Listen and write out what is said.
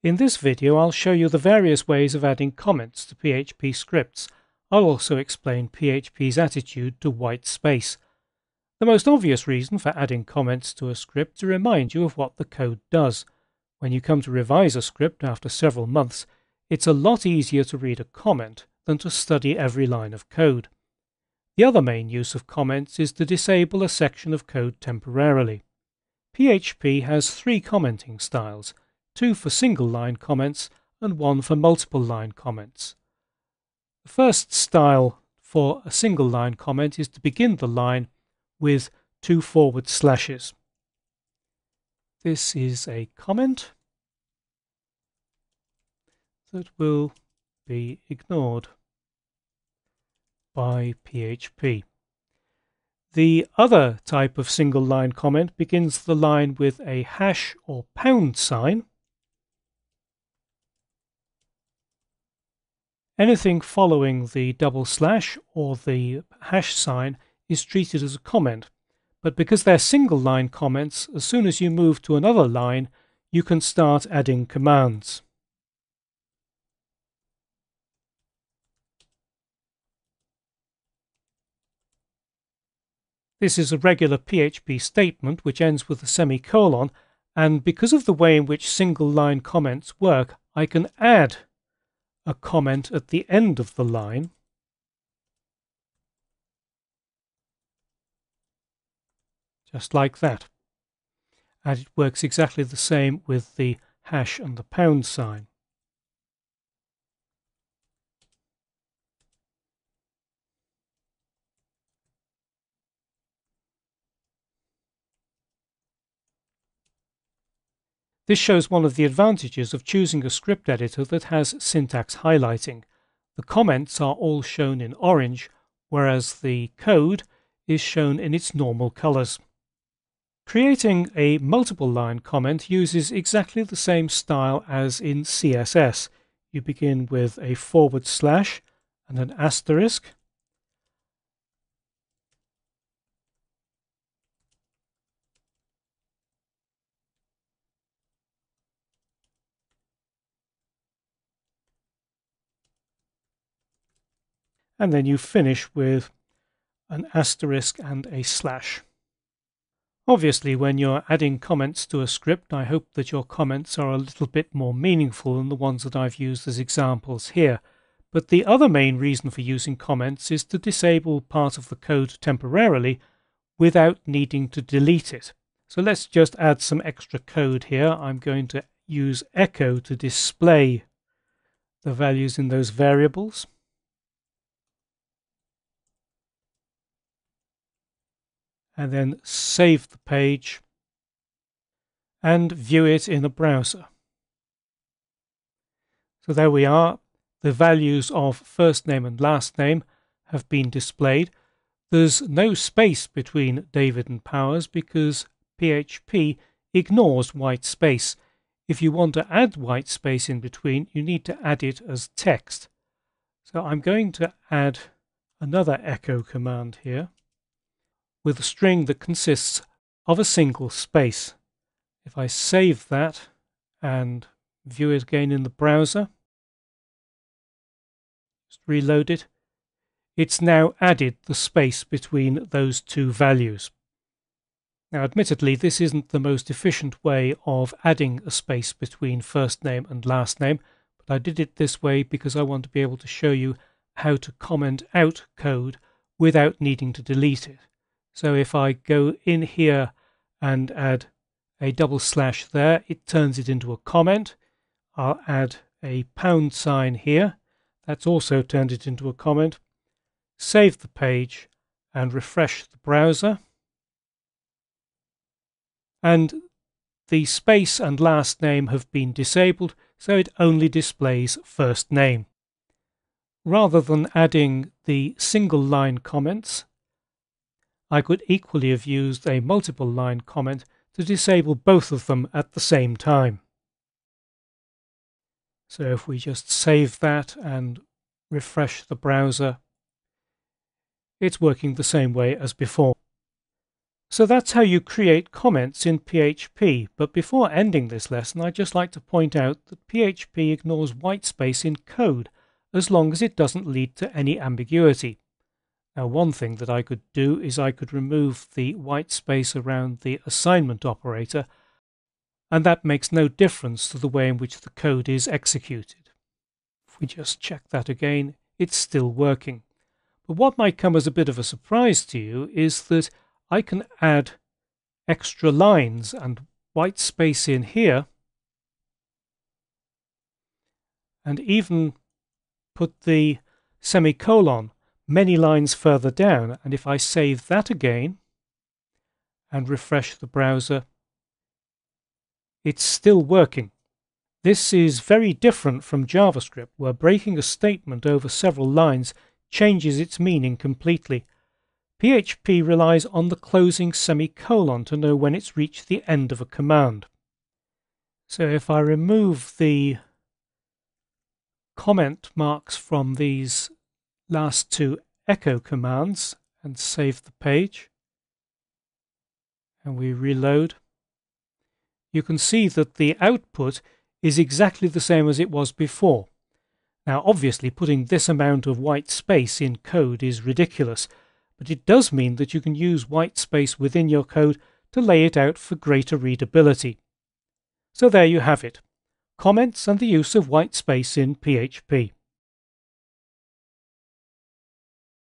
In this video I'll show you the various ways of adding comments to PHP scripts. I'll also explain PHP's attitude to white space. The most obvious reason for adding comments to a script is to remind you of what the code does. When you come to revise a script after several months, it's a lot easier to read a comment than to study every line of code. The other main use of comments is to disable a section of code temporarily. PHP has three commenting styles, two for single-line comments and one for multiple-line comments. The first style for a single-line comment is to begin the line with 2 forward slashes. This is a comment that will be ignored by PHP. The other type of single-line comment begins the line with a hash or pound sign. Anything following the double slash or the hash sign is treated as a comment, but because they're single-line comments, as soon as you move to another line, you can start adding commands. This is a regular PHP statement which ends with a semicolon, and because of the way in which single-line comments work, I can add a comment at the end of the line just like that. And it works exactly the same with the hash and the pound sign. This shows one of the advantages of choosing a script editor that has syntax highlighting. The comments are all shown in orange, whereas the code is shown in its normal colors. Creating a multiple-line comment uses exactly the same style as in CSS. You begin with a forward slash and an asterisk. And then you finish with an asterisk and a slash. Obviously, when you're adding comments to a script, I hope that your comments are a little bit more meaningful than the ones that I've used as examples here. But the other main reason for using comments is to disable part of the code temporarily without needing to delete it. So let's just add some extra code here. I'm going to use echo to display the values in those variables. And then save the page and view it in a browser. So there we are. The values of first name and last name have been displayed. There's no space between David and Powers because PHP ignores white space. If you want to add white space in between, you need to add it as text. So I'm going to add another echo command here with a string that consists of a single space. If I save that and view it again in the browser, just reload it, it's now added the space between those two values. Now, admittedly, this isn't the most efficient way of adding a space between first name and last name, but I did it this way because I want to be able to show you how to comment out code without needing to delete it. So if I go in here and add a double slash there, it turns it into a comment. I'll add a pound sign here. That's also turned it into a comment. Save the page and refresh the browser. And the space and last name have been disabled, so it only displays first name. Rather than adding the single line comments, I could equally have used a multiple line comment to disable both of them at the same time. So if we just save that and refresh the browser, it's working the same way as before. So that's how you create comments in PHP, but before ending this lesson I'd just like to point out that PHP ignores whitespace in code as long as it doesn't lead to any ambiguity. Now one thing that I could do is I could remove the whitespace around the assignment operator, and that makes no difference to the way in which the code is executed. If we just check that again, it's still working. But what might come as a bit of a surprise to you is that I can add extra lines and white space in here, and even put the semicolon many lines further down. And if I save that again and refresh the browser, it's still working. This is very different from JavaScript, where breaking a statement over several lines changes its meaning completely. PHP relies on the closing semicolon to know when it's reached the end of a command. So if I remove the comment marks from these last two echo commands and save the page, and we reload, you can see that the output is exactly the same as it was before. Now obviously putting this amount of white space in code is ridiculous, but it does mean that you can use white space within your code to lay it out for greater readability. So there you have it, comments and the use of white space in PHP.